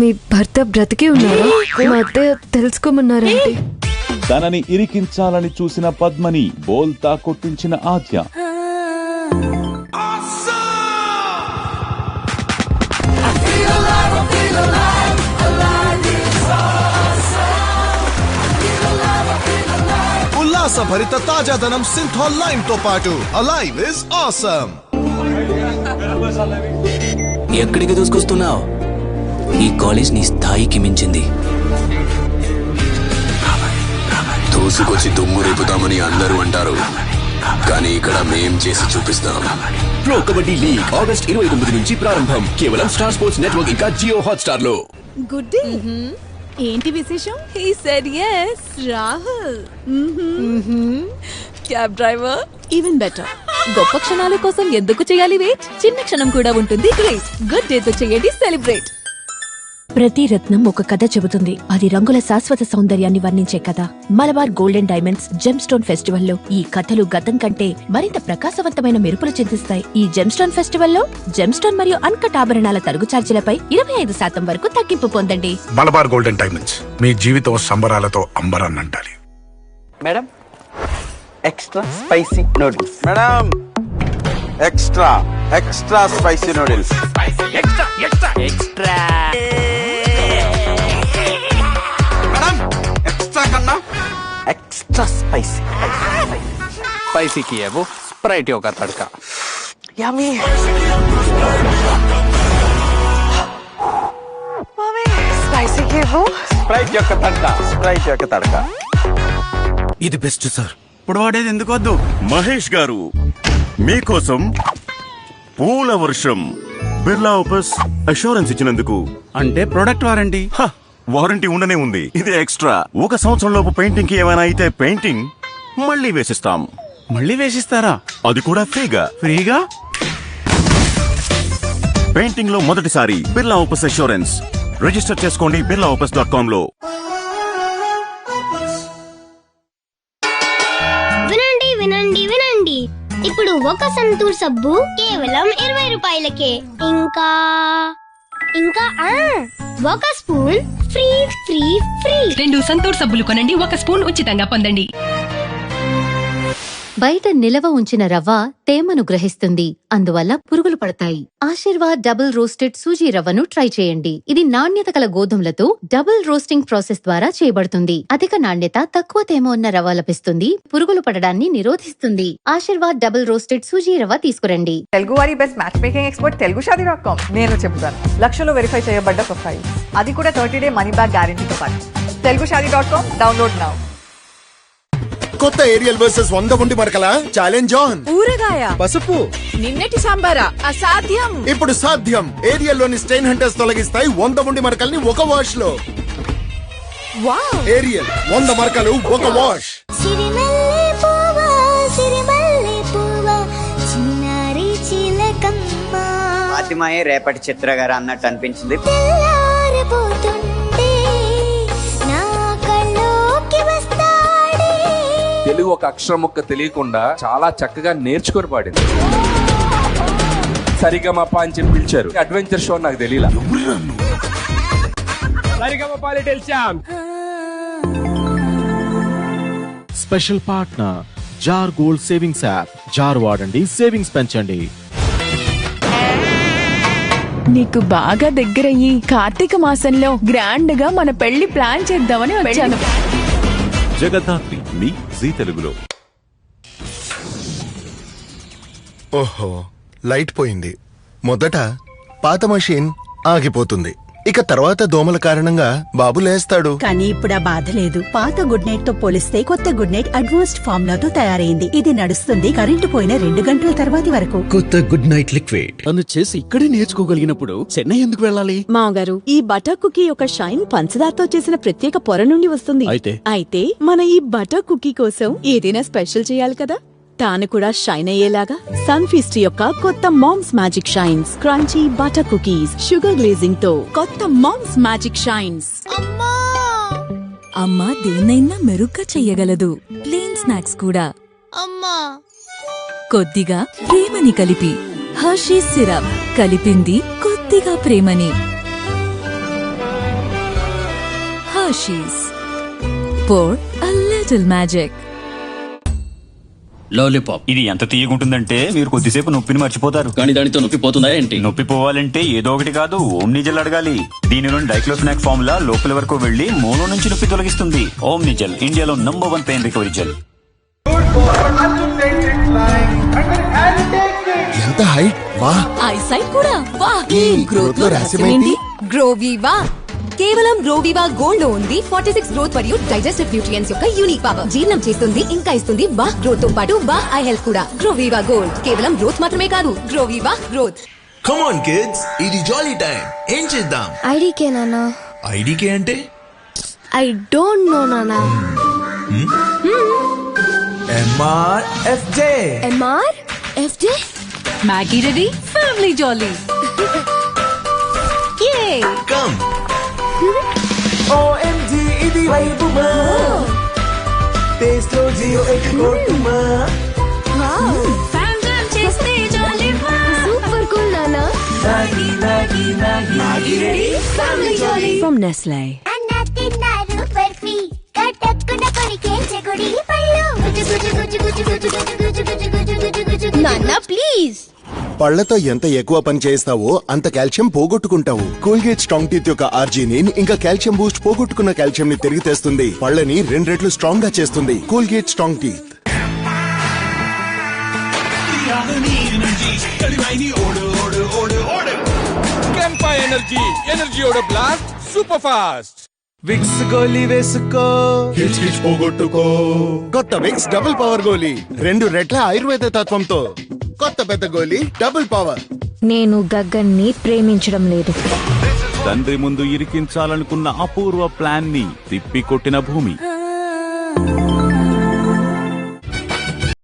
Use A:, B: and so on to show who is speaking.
A: మీ భర్త బ్రతికి ఉన్నారా? మా అత్తయ్య తెలుసుకోమన్నారంటే.
B: తనని ఇరికించాలని చూసిన పద్మని బోల్తా కొట్టించిన ఆద్య.
C: ఉల్లాసభరిత తాజాదనం సింథాల్ లైమ్ తో పాటు అలైవ్ ఇస్ ఆసమ్.
D: ఎక్కడికి దూసుకొస్తున్నావు? ఈ కాలేజ్ నీ స్థాయికి మించింది.
E: దూసుకొచ్చి దుమ్ము రేపుతామని అందరూ అంటారు, కానీ ఇక్కడ మేం చేసి చూపిస్తాం.
F: ప్రో కబడ్డీ లీగ్ ఆగస్ట్ 29 నుంచి ప్రారంభం. కేవలం స్టార్ స్పోర్ట్స్ నెట్వర్క్ ఇంకా జియో హాట్‌స్టార్ లో.
G: Good day. ఏంటి విశేషం?
H: He said yes.
G: Rahul.
H: Cab driver.
G: Even better.
H: గొప్ప క్షణాల కోసం ఎందుకు చేయాలి వెయిట్? చిన్న క్షణం కూడా ఉంటుంది గ్రేట్. గుడ్ డే తో చేయండి సెలబ్రేట్.
G: ప్రతి రత్నం ఒక కథ చెబుతుంది. అది రంగుల శాశ్వత సౌందర్యాన్ని వర్ణించే కథ. Malabar golden diamonds gem stone festival లో ఈ కథలు గతం కంటే మరింత ప్రకాశవంతమైన మెరుపులు చెందిస్తాయి. ఈ జెమ్ స్టోన్ ఫెస్టివల్ లో జెమ్ స్టోన్ మరియు అన్కట్ ఆభరణాల తరుగు ఛార్జీలపై 25% వరకు తగ్గింపు పొందండి.
I: మలబార్ గోల్డెన్ డైమండ్స్, మీ జీవితం సంబరాలతో అంబరాన్నంటాలి.
J: Madam, extra spicy noodles.
K: Madam, extra extra spicy noodles.
J: Extra extra extra.
K: Madam, extra కన్నా
J: एक्स्ट्रा स्पाइसी.
D: स्पाइसी की है वो, स्प्राइटियों का तड़का.
J: यम्मी. मम्मी, स्पाइसी की वो,
K: స్ప్రైట్ యొక్క తడక, స్ప్రైట్ యొక్క తడక.
F: ఇది బెస్ట్ సార్. ఇప్పుడు వాడేది ఎందుకు వద్దు.
L: మహేష్ గారు మీకోసం పూల వర్షం బిర్లా ఓపస్ అష్యూరెన్స్ ఇచ్చినందుకు.
F: అంటే ప్రొడక్ట్ వారంటీ.
L: వారంటీ ఉండనే ఉంది. ఇది ఎక్స్ట్రా. 1 సంవత్సరం లోపు పెయింటింగ్ కి ఏమైనా అయితే పెయింటింగ్ మళ్ళీ వేసిస్తాం.
F: మళ్ళీ వేసిస్తారా?
L: అది కూడా ఫ్రీగా.
F: ఫ్రీగా?
L: పెయింటింగ్ లో మొదటిసారి బిర్లా ఓపస్ అష్యూరెన్స్. రిజిస్టర్ చేసుకోండి birlaopus.com లో.
M: వినండి వినండి వినండి, ఇప్పుడు ఒక సంతూర్ సబ్బు కేవలం 20 రూపాయలకే. ఇంకా ఇంకా ఒక spoon free free free.
H: 2 Santoor సబ్బులు కొనండి, 1 స్పూన్ ఉచితంగా పొందండి.
G: బయట నిలవ ఉంచిన రవ్వ తేమను గ్రహిస్తుంది, అందువల్ల పురుగులు పడతాయి. ఆశీర్వాద్ డబుల్ రోస్టెడ్ సూజీ రవ్వను ట్రై చేయండి. ఇది నాణ్యత గల గోధుమలతో డబుల్ రోస్టింగ్ ప్రాసెస్ ద్వారా చేయబడుతుంది. అధిక నాణ్యత, తక్కువ తేమ ఉన్న రవ్వ లభిస్తుంది. పురుగులు పడడాన్ని నిరోధిస్తుంది. ఆశీర్వాద్ డబుల్ రోస్టెడ్ సూజీ రవ్వ తీసుకురండి.
H: తెలుగు వారి best match making expert TeluguShadi.com. నేను చెప్తాను, లక్షలో వెరిఫై చేయబడ్డ ప్రొఫైల్, అది కూడా 30 డే మనీ బ్యాక్ గ్యారెంటీతో పాటు. TeluguShadi.com download now.
C: కొత్త ఏరియల్ వర్సెస్ 100 ఉండి మరకల ఛాలెంజ్ ఆన్.
H: ఊరగాయ,
C: పసుపు,
H: నిన్నటి సాంబారా అసాధ్యం.
C: ఇప్పుడు సాధ్యం. ఏరియల్ లోని స్టెయిన్ హంటర్స్ తొలగిస్తాయి 100 ఉండి మరకల్ని ఒక వాష్ లో.
H: వావ్!
C: ఏరియల్ 100 మరకలు ఒక వాష్.
M: సిరిమల్లె పువ్వా సిరిమల్లె పువ్వా చిన్నారి చిలకమ్మ.
J: ఫాతిమాయే రేపటి చిత్ర గారు అన్నట్టు అనిపించింది.
M: తెల్లారబోతుంటే నా కళ్ళోకి వస్తాడే.
K: తెలుగు ఒక అక్షరం ముక్క తెలియకుండా చాలా చక్కగా నేర్చుకొని పాడింది. సరిగమప అని చెప్పి పిలిచారు. అడ్వెంచర్ షో నాకు తెలియలా.
B: Special partner Jar gold savings app. Jar వాడండి, సేవింగ్స్ పెంచండి.
H: నీకు బాగా దగ్గరయ్యి కార్తీక మాసంలో గ్రాండ్ గా మన పెళ్లి ప్లాన్ చేద్దామని వచ్చాను.
B: జగద్ధాత్రి మీ జీ తెలుగులో.
C: ఓహో, లైట్ పోయింది. మొదట పాత మషీన్ ఆగిపోతుంది, ఇక తర్వాత దోమల కారణంగా బాబు లేస్తాడు.
G: కానీ ఇప్పుడు ఆ బాధ లేదు. పాత గుడ్ నైట్ తో పోలిస్తే కొత్త గుడ్ నైట్ అడ్వాన్స్డ్ ఫార్ములాతో తయారైంది. ఇది నడుస్తుంది కరెంటు పోయిన 2 గంటల తర్వాతి వరకు.
F: కొత్త గుడ్ నైట్ లిక్విడ్. తను చేసి ఇక్కడే నేర్చుకోగలిగినప్పుడు చెన్నై ఎందుకు వెళ్ళాలి?
G: మామగారు, ఈ బటర్ కుకీ యొక్క షైన్ పంచదారతో చేసిన ప్రత్యేక పొర నుండి వస్తుంది. అయితే మన ఈ బటర్ కుకీ కోసం ఏదైనా స్పెషల్ చేయాలి కదా. తాను కూడా షైన్ అయ్యేలాగా సన్ ఫీస్ట్ యొక్క కొత్త Mom's Magic shines crunchy butter cookies sugar glazing తో కొత్త మామ్స్ మ్యాజిక్ షైన్స్.
H: అమ్మా దేన్నైనా మెరుగ్గా చెయ్యగలదు. ప్లేన్ స్నాక్స్ కూడా.
M: అమ్మా,
H: కొద్దిగా ప్రేమని కలిపి హర్షీస్ సిరప్ కలిపింది కొద్దిగా ప్రేమని.
A: Hershey's. Pour a little magic.
N: Lollipop ఇది ఎంత తీయగుంటుందంటే మీరు కొద్దిసేపు నొప్పిని మర్చిపోతారు. కానీ దానితో నొప్పి పోతుందా ఏంటి? నొప్పి పోవాలంటే ఏదో ఒకటి కాదు, ఓమ్ని జెల్ అడగాలి. దీనిలోని డైక్లోఫినాక్ ఫార్ములా లోపల వరకు వెళ్లి మూలం నుంచి నొప్పి తొలగిస్తుంది. ఓమ్ని జెల్, ఇండియాలో నంబర్ 1 పెయిన్ రికవరీ జెల్.
C: ఎంత హైట్! వా!
A: ఐసైట్ కూడా వా!
C: ఈ గ్రోత్ లో రహస్యం ఏంటి?
A: గ్రోవీవా కేవలం గ్రోవీవా గోల్డ్ లో ఉంది 46 గ్రోత్ మరియు డైజెస్టివ్ న్యూట్రియంట్స్ యొక్క యూనిక్ పవర్. జీర్ణం చేస్తుంది, ఇంకా ఇస్తుంది బా గ్రోత్ తో పాటు బా ఐ హెల్త్ కూడా. గ్రోవీవా గోల్డ్ కేవలం గ్రోత్ మాత్రమే కాదు, గ్రోవీవా గ్రోత్.
O: కమ్ ఆన్ కిడ్స్, ఇది జాలీ టైం. ఏం చేద్దాం?
M: ఐడికే నాన్న.
O: ఐడికే అంటే?
M: ఐ డోంట్ నో నాన్న.
O: MRFJ.
M: MRFJ?
A: Maggi ready, family jolly. Yay!
O: Come. OMG, ఇది వైబుమా. టేస్ట్ లో జియో ఎట్టుకోటుమా.
A: ఫ్యామిలీ చేస్తే జాలీ వా.
M: సూపర్ కూల్ నాన్న.
O: Maggi ready,
A: family jolly from Nestle.
M: అన్న తిన్నారు బర్ఫీ కటక్కున కొరికే చెగుడి పళ్ళు గుజు గుజు గుజు గుజు గుజు గుజు గుజు గుజు గుజు గుజు గుజు. నాన్న ప్లీజ్.
C: పళ్లతో ఎంత ఎక్కువ పని చేస్తావో అంత కాల్షియం పోగొట్టుకుంటావు. కోల్గేట్ స్ట్రాంగ్ టీత్ యొక్క ఆర్జినిన్ ఇంకా కాల్షియం బూస్ట్ పోగొట్టుకున్న కాల్షియం ని తిరిగి తెస్తుంది. పళ్ళని 2 రెట్లు స్ట్రాంగ్ గా చేస్తుంది. Colgate strong teeth.
K: Energy blast super fast.
O: Vicks గోలీ వేసుకో,
C: కిచ్ కిచ్ పోగొట్టుకో. కొత్త విక్స్ డబుల్ పవర్ గోలీ 2 రెట్ల ఆయుర్వేద తత్వంతో. కొత్త పెద్ద గోలీ డబుల్ పవర్.
A: నేను గగన్ని ప్రేమించడం లేదు.
B: తండ్రి ముందు ఇరికించాలనుకున్న అపూర్వ ప్లాన్ ని తిప్పికొట్టిన భూమి.